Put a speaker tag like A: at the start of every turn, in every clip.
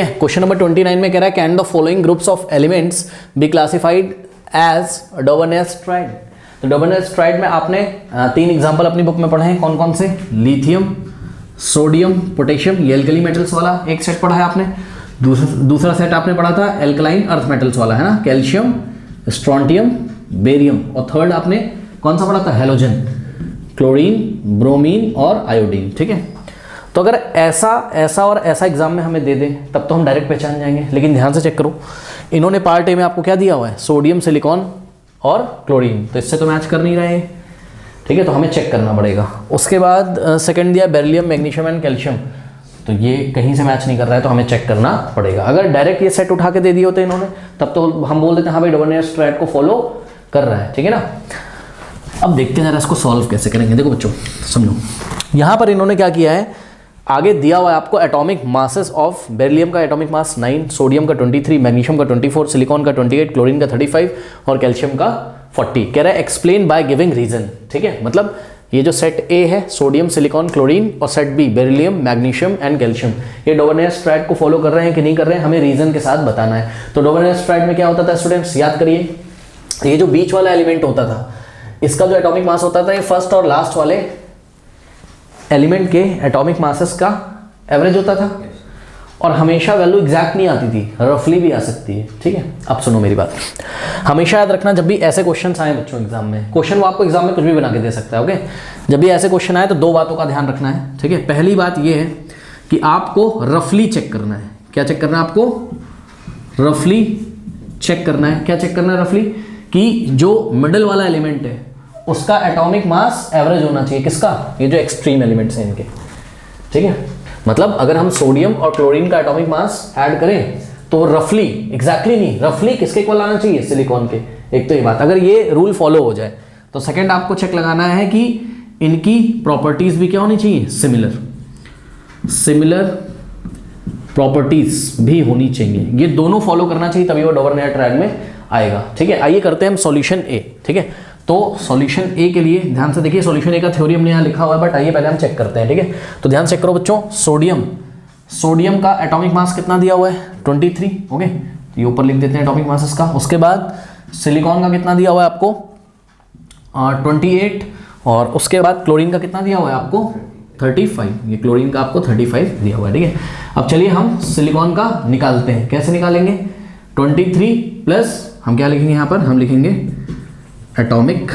A: Question number 29 में कह रहा है can the following groups of elements be classified as Dobereiner's triad. तो डोबर्नियर्स ट्राइड में आपने 3 एग्जांपल अपनी बुक में पढ़े हैं, कौन कौन से? लिथियम, सोडियम, पोटेशियम, ये एल्कली मेटल्स वाला एक सेट पढ़ा है आपने। दूसरा सेट आपने पढ़ा था एल्कलाइन अर्थ मेटल्स वाला, है ना, कैल्शियम, स्ट्रोंटियम, बेरियम। और थर्ड आपने कौन सा पढ़ा था? हेलोजन, क्लोरीन, ब्रोमीन और आयोडीन। ठीक है, तो अगर ऐसा और ऐसा एग्जाम में हमें दे दें तब तो हम डायरेक्ट पहचान जाएंगे, लेकिन ध्यान से चेक करो, इन्होंने पार्ट ए में आपको क्या दिया हुआ है? सोडियम, सिलिकॉन और क्लोरीन, तो इससे तो मैच कर नहीं रहे। ठीक है, तो हमें चेक करना पड़ेगा। उसके बाद सेकंड दिया बेरिलियम, मैग्नीशियम एंड कैल्शियम, तो ये कहीं से मैच नहीं कर रहा है, तो हमें चेक करना पड़ेगा। अगर डायरेक्ट ये सेट उठा के दे दिए होते इन्होंने तब तो हम बोल देते हैं हाँ भाई डोबर्नियर्स ट्राइड को फॉलो कर रहा है। ठीक है ना, अब देखते हैं जरा इसको सॉल्व कैसे करेंगे। देखो बच्चों समझो, यहाँ पर इन्होंने क्या किया है, आगे दिया हुआ है आपको एटॉमिक मासेस ऑफ बेरिलियम का एटॉमिक मास 9, सोडियम का 23, मैग्नीशियम का 24, सिलिकॉन का 28, क्लोरीन का 35 और कैल्शियम का 40। कह रहा है एक्सप्लेन बाय गिविंग रीजन। ठीक है, मतलब ये जो सेट ए है सोडियम, सिलिकॉन, क्लोरीन, और set B beryllium, magnesium and calcium, ये डोबर्नियर्स ट्राइड को फॉलो कर रहे हैं कि नहीं कर रहे हैं, हमें रीजन के साथ बताना है। तो डोबर्नियर्स ट्राइड में क्या होता था स्टूडेंट्स, याद करिए, ये जो बीच वाला एलिमेंट होता था इसका जो एटॉमिक मास होता था ये फर्स्ट और लास्ट वाले एलिमेंट के एटॉमिक मासेस का एवरेज होता था, और हमेशा वैल्यू एग्जैक्ट नहीं आती थी, रफली भी आ सकती है। ठीक है, अब सुनो मेरी बात, हमेशा याद रखना जब भी ऐसे क्वेश्चन आए बच्चों एग्जाम में, क्वेश्चन वो आपको एग्जाम में कुछ भी बना के दे सकता है। ओके, जब भी ऐसे क्वेश्चन आए तो 2 बातों का ध्यान रखना है। ठीक है, पहली बात ये है कि आपको रफली चेक करना है। क्या चेक करना है आपको? रफली चेक करना है। क्या चेक करना है रफली? कि जो मिडल वाला एलिमेंट है उसका एटॉमिक मास एवरेज होना चाहिए। किसका? ये जो एक्सट्रीम एलिमेंट्स हैं इनके। ठीक है, मतलब अगर हम सोडियम और क्लोरीन का एटॉमिक मास ऐड करें तो रफली, एग्जैक्टली नहीं, रफली किसके इक्वल आना चाहिए? सिलिकॉन के। एक तो ये बात, अगर ये रूल फॉलो हो जाए तो सेकंड आपको चेक लगाना है कि इनकी प्रॉपर्टीज भी क्या होनी चाहिए? सिमिलर प्रॉपर्टीज भी होनी चाहिए। ये दोनों फॉलो करना चाहिए तभी वो डोबर्नियर ट्राइड में आएगा। ठीक है, आइए करते हैं हम सॉल्यूशन ए। ठीक है, तो सॉल्यूशन ए के लिए ध्यान से देखिए, सॉल्यूशन ए का थ्योरी हमने यहाँ लिखा हुआ है, बट आइए पहले हम चेक करते हैं। ठीक है, तो ध्यान चेक करो बच्चों, सोडियम का एटॉमिक मास कितना दिया हुआ है? 23। ओके, ये ऊपर लिख देते हैं एटॉमिक मास का। उसके बाद सिलिकॉन का कितना दिया हुआ है आपको? 28। और उसके बाद क्लोरीन का कितना दिया हुआ है आपको? 35। ये क्लोरीन का आपको 35 दिया हुआ है। ठीक है, अब चलिए हम सिलिकॉन का निकालते हैं। कैसे निकालेंगे? 23 प्लस हम क्या लिखेंगे यहाँ पर? हम लिखेंगे एटॉमिक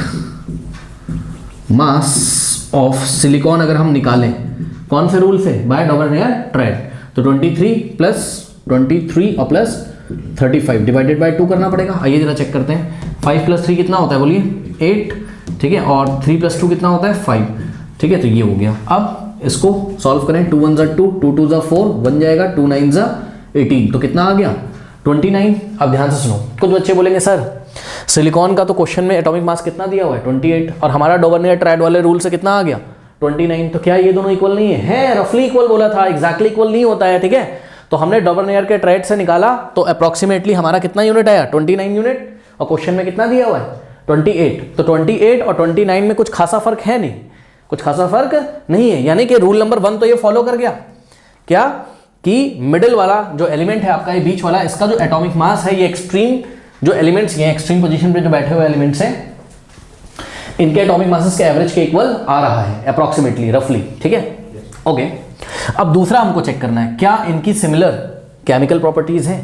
A: मास ऑफ सिलिकॉन। अगर हम निकालें कौन से रूल से? By Dobereiner triad. तो 23 प्लस 23 और प्लस 35 डिवाइडेड बाय 2 करना पड़ेगा। आइए जरा चेक करते हैं, 5 प्लस 3 कितना होता है बोलिए? 8। ठीक है, और 3 प्लस 2 कितना होता है? 5। ठीक है, तो ये हो गया। अब इसको सॉल्व करें, 2 1 2, 2 2 4 बन जाएगा, 2 9 18, तो कितना आ गया? 29। अब ध्यान से सुनो, कुछ बच्चे बोलेंगे सर सिलिकॉन का तो क्वेश्चन में एटॉमिक मास कितना दिया हुआ है? 28, और हमारा डोबर्नियर ट्राइड वाले रूल से कितना आ गया? 29। तो क्या ये दोनों इक्वल नहीं है? रफली इक्वल बोला था, एग्जैक्टली इक्वल नहीं होता है। ठीक है, तो हमने डोबर्नियर के ट्राइड से निकाला तो अप्रॉक्सीमेटली हमारा कितना यूनिट आया? 29 यूनिट, और क्वेश्चन में कितना दिया हुआ है? 28। तो 28 और 29 में कुछ खासा फर्क है नहीं, कुछ खासा फर्क नहीं है, यानी कि रूल नंबर 1 तो ये फॉलो कर गया। क्या? कि मिडिल वाला जो एलिमेंट है आपका, ये बीच वाला, इसका जो एटॉमिक मास है, ये एक्सट्रीम जो एलिमेंट्स, ये एक्सट्रीम पोजीशन पे जो बैठे हुए एलिमेंट्स हैं, इनके एटॉमिक मासेस के एवरेज के इक्वल आ रहा है अप्रॉक्सीमेटली, रफली। ठीक है, ओके। अब दूसरा हमको चेक करना है, क्या इनकी सिमिलर केमिकल प्रॉपर्टीज है?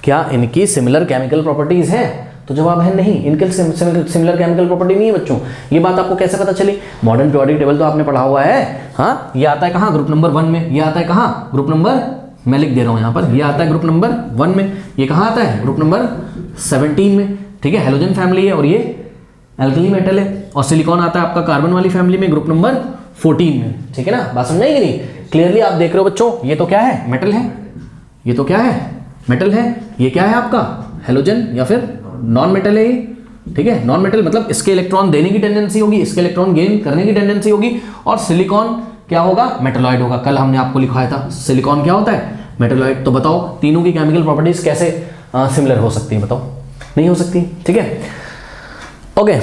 A: क्या इनकी सिमिलर केमिकल प्रॉपर्टीज है? तो जवाब है नहीं, इनके सिमिलर केमिकल प्रॉपर्टी नहीं है बच्चों। ये बात आपको कैसे पता चली? मॉडर्न पीरियोडिक टेबल तो आपने पढ़ा हुआ है। हाँ, ये आता है कहाँ? ग्रुप नंबर 1 में। ये आता है कहाँ? ग्रुप नंबर, मैं लिख दे रहा हूँ यहाँ पर, ये आता है ग्रुप नंबर 1 में। ये कहाँ आता है? ग्रुप नंबर 17 में। ठीक है, हेलोजन फैमिली है और ये एल्कली मेटल है। और सिलिकॉन आता है आपका कार्बन वाली फैमिली में, ग्रुप नंबर 14 में। ठीक है ना, बात समझ आई कि नहीं? क्लियरली आप देख रहे हो बच्चों, ये तो क्या है? मेटल है। ये तो क्या है? मेटल है। ये क्या है आपका? हेलोजन या फिर नॉन मेटल है ये। ठीक है, नॉन मेटल मतलब इसके इलेक्ट्रॉन देने की टेंडेंसी होगी, इसके इलेक्ट्रॉन गेन करने की टेंडेंसी होगी। और सिलिकॉन क्या होगा? मेटलॉइड होगा। कल हमने आपको लिखवाया था सिलिकॉन क्या होता है? मेटलॉइड। तो बताओ तीनों की केमिकल प्रॉपर्टीज कैसे सिमिलर हो सकती है? बताओ, नहीं हो सकती। ठीक है, ओके।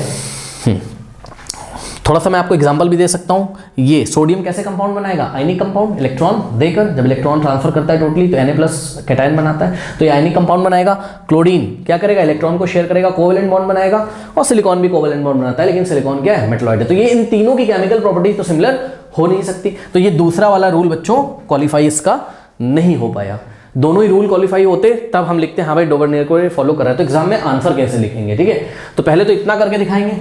A: थोड़ा सा मैं आपको एग्जांपल भी दे सकता हूँ। ये सोडियम कैसे कंपाउंड बनाएगा, आयनिक कंपाउंड, इलेक्ट्रॉन देकर, जब इलेक्ट्रॉन ट्रांसफर करता है टोटली तो Na+ कैटायन बनाता है, तो ये आयनिक कंपाउंड बनाएगा। क्लोरीन क्या करेगा, इलेक्ट्रॉन को शेयर करेगा, कोवेलेंट बॉन्ड बनाएगा, और सिलिकॉन भी कोवेलेंट बॉन्ड बनाता है, लेकिन सिलिकॉन क्या है, मेटलॉइड है। तो ये इन तीनों की केमिकल प्रॉपर्टीज तो सिमिलर हो नहीं सकती। तो ये दूसरा वाला रूल बच्चों क्वालिफाई इसका नहीं हो पाया। दोनों ही रूल क्वालिफाई होते तब हम लिखते हैं हाँ भाई डोवर्नियर को फॉलो कर रहा है। तो एग्जाम में आंसर कैसे लिखेंगे, ठीक है। तो पहले तो इतना करके दिखाएंगे,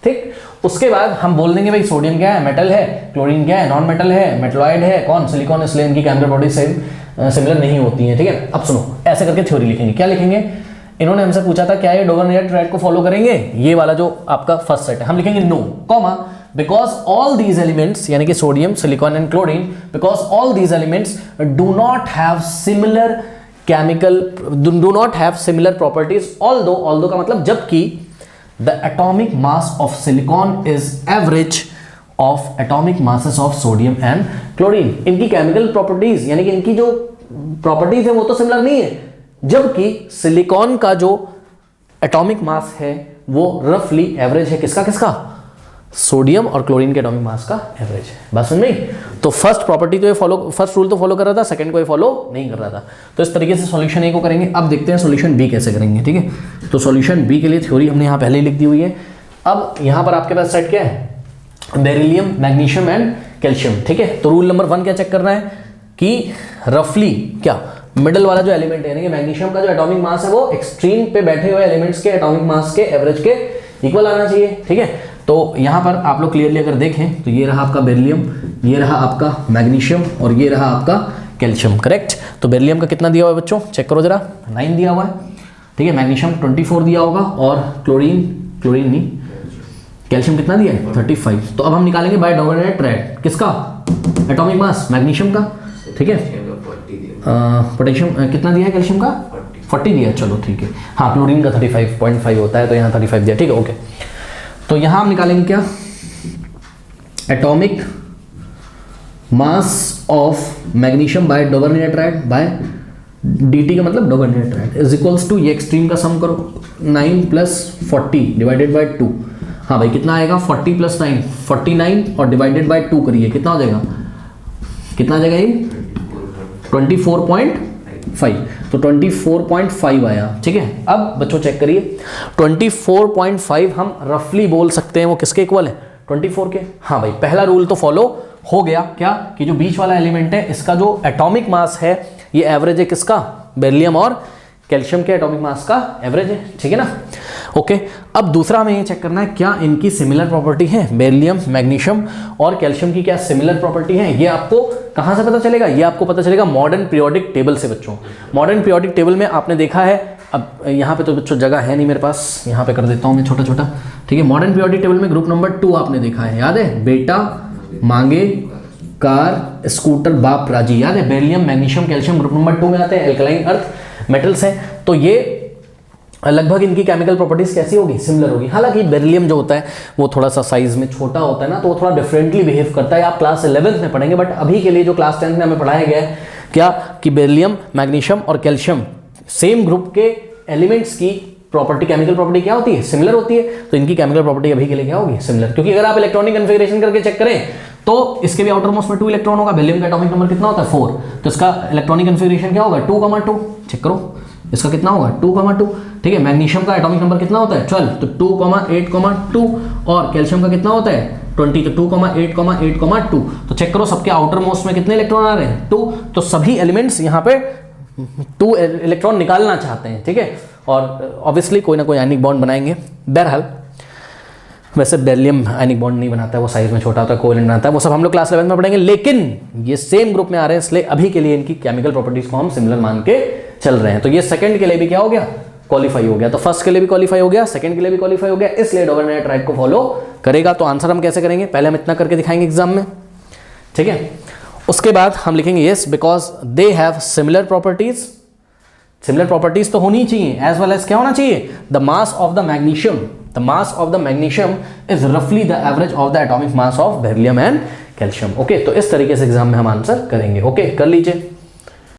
A: ठीक। उसके बाद हम बोल देंगे भाई सोडियम क्या है, मेटल है, क्लोरीन क्या है, नॉन मेटल है, मेटलॉइड है, कौन, सिलिकॉन, इसलिए इनकी केमिकल प्रॉपर्टीज सिमिलर नहीं होती हैं, ठीक है। अब सुनो, ऐसे करके थ्योरी लिखेंगे। क्या लिखेंगे, इन्होंने हमसे पूछा था क्या ये डोवर्नियर ट्रायड को फॉलो करेंगे, ये वाला जो आपका फर्स्ट सेट है, हम लिखेंगे no, comma, because all these elements यानी कि sodium, silicon and chlorine, because all these elements do not have similar chemical, do not have similar properties, although का मतलब जबकि the atomic mass of silicon is average of atomic masses of sodium and chlorine। इनकी chemical properties यानी कि इनकी जो properties है वो तो सिमिलर नहीं है, जबकि सिलिकॉन का जो एटॉमिक मास है वो रफली एवरेज है किसका, सोडियम और क्लोरीन के एटॉमिक मास का एवरेज है। बात समझ में? तो फर्स्ट प्रॉपर्टी तो ये फॉलो, फर्स्ट रूल तो फॉलो कर रहा था, सेकंड को ये फॉलो नहीं कर रहा था। तो इस तरीके से सॉल्यूशन ए को करेंगे। अब देखते हैं सॉल्यूशन बी कैसे करेंगे, ठीक है। तो सॉल्यूशन बी के लिए थ्योरी हमने यहाँ पहले ही लिख दी हुई है। अब यहाँ पर आपके पास सेट क्या है, बेरिलियम, मैग्नीशियम एंड कैल्शियम, ठीक है। तो रूल नंबर 1 क्या चेक करना है कि रफली क्या मिडल वाला जो एलिमेंट है यानी कि मैग्नीशियम का जो एटॉमिक मास है वो एक्सट्रीम पे बैठे हुए एलिमेंट्स के एटॉमिक मास के एवरेज के इक्वल आना चाहिए, ठीक है। तो यहाँ पर आप लोग क्लियरली अगर देखें तो ये रहा आपका बेरिलियम, ये रहा आपका मैग्नीशियम और ये रहा आपका कैल्शियम, करेक्ट। तो बेरिलियम का कितना दिया हुआ है बच्चों, चेक करो जरा, 9 दिया हुआ है, ठीक है। मैग्नीशियम 24 दिया होगा और क्लोरीन नहीं, कैल्शियम कितना दिया है 35। तो अब हम निकालेंगे बाय डोवर्नियर ट्रायड किसका, एटॉमिक मास मैग्नीशियम का, ठीक है। पोटेशियम कितना दिया है, कैल्शियम का 40 दिया, चलो ठीक है। हाँ, क्लोरीन का 35.5 होता है तो यहाँ 35 दिया, ठीक है, ओके। तो यहां हम निकालेंगे क्या, atomic mass of magnesium by Dobereiner triad by dt का मतलब Dobereiner triad is equals to, ये एक्सट्रीम का सम करो, 9 + 40 डिवाइडेड बाय 2। हाँ भाई कितना आएगा, 40 + 9 49 और डिवाइडेड बाय 2 करिए, कितना हो जाएगा, कितना आ जाएगा ये 24.5। तो 24.5 आया, ठीक है। अब बच्चों चेक करिए, 24.5 हम रफली बोल सकते हैं वो किसके इक्वल है, 24 के। हाँ भाई पहला रूल तो फॉलो हो गया, क्या कि जो बीच वाला एलिमेंट है इसका जो एटॉमिक मास है ये एवरेज है किसका, बेरिलियम और कैल्शियम के एटॉमिक मास का एवरेज है, ठीक है ना, ओके। अब दूसरा हमें ये चेक करना है क्या इनकी सिमिलर प्रॉपर्टी है, बेरिलियम, मैग्नीशियम और कैल्शियम की क्या सिमिलर प्रॉपर्टी है। ये आपको कहाँ से पता चलेगा, ये आपको पता चलेगा मॉडर्न पीरियोडिक टेबल से बच्चों। मॉडर्न पीरियोडिक टेबल में आपने देखा है, अब यहाँ पे तो बच्चों जगह है नहीं मेरे पास, यहाँ पे कर देता हूँ मैं छोटा छोटा, ठीक है। मॉडर्न पीरियोडिक टेबल में ग्रुप नंबर 2 आपने देखा है, याद है, बेटा, मांगे, कार, स्कूटर, बाप, राजी, याद है। Beryllium, magnesium, calcium group number 2 में आते हैं, एल्कलाइन अर्थ मेटल्स हैं। तो ये लगभग इनकी केमिकल प्रॉपर्टीज कैसी होगी, सिमिलर होगी। हालांकि बेरिलियम जो होता है वो थोड़ा सा साइज में छोटा होता है ना, तो वो थोड़ा डिफरेंटली बिहेव करता है, आप क्लास 11th में पढ़ेंगे। बट अभी के लिए जो क्लास 10th में हमें पढ़ाया गया है क्या कि बेरिलियम, मैग्नीशियम और कैल्शियम सेम ग्रुप के एलिमेंट्स की प्रॉपर्टी, केमिकल प्रॉपर्टी क्या होती है, सिमिलर होती है। तो इनकी केमिकल प्रॉपर्टी अभी के लिए क्या होगी, सिमिलर। क्योंकि अगर आप इलेक्ट्रॉनिक कन्फिगरेशन करके चेक करें तो इसके भी आउटर मोस्ट में 2 इलेक्ट्रॉन होगा, बेरिलियम का एटॉमिक नंबर कितना होता है 4, तो इसका इलेक्ट्रॉनिक कन्फिगरेशन क्या होगा 2,2, चेक करो इसका कितना होगा 2,2, ठीक है। मैग्नीशियम का एटॉमिक नंबर कितना होता है 12, तो 2,8,2 और कैल्शियम का कितना होता है 20, तो 2,8,8,2। तो चेक करो सबके आउटर मोस्ट में कितने इलेक्ट्रॉन आ रहे हैं 2, तो सभी एलिमेंट्स यहाँ पे 2 इलेक्ट्रॉन निकालना चाहते हैं, ठीक है। और ऑब्वियसली कोई ना कोई आयनिक बॉन्ड बनाएंगे। बहरहाल वैसे बेरिलियम आयनिक बॉन्ड नहीं बनाता है, वो साइज में छोटा होता है, कोवेलेंट बनाता है, वो सब हम लोग क्लास 11 में पढ़ेंगे। लेकिन ये सेम ग्रुप में आ रहे हैं, इसलिए अभी के लिए इनकी केमिकल प्रॉपर्टीज को हम सिमिलर मान के चल रहे हैं। तो ये सेकंड के लिए भी क्या हो गया, क्वालिफाई हो गया। तो फर्स्ट के लिए भी क्वालिफाई हो गया, सेकंड के लिए भी क्वालिफाई हो गया, इसलिए डोवर्नियर ट्रायड को फॉलो करेगा। तो आंसर हम कैसे करेंगे, पहले हम इतना करके दिखाएंगे एग्जाम में, ठीक है। उसके बाद हम लिखेंगे yes because they have similar properties. Similar properties तो होनी चाहिए, एज वेल एज क्या होना चाहिए, the mass of the magnesium, the mass of the magnesium is रफली the average of the atomic mass of beryllium and calcium. Okay, तो इस तरीके से एग्जाम में हम आंसर करेंगे। ओके, कर लीजिए।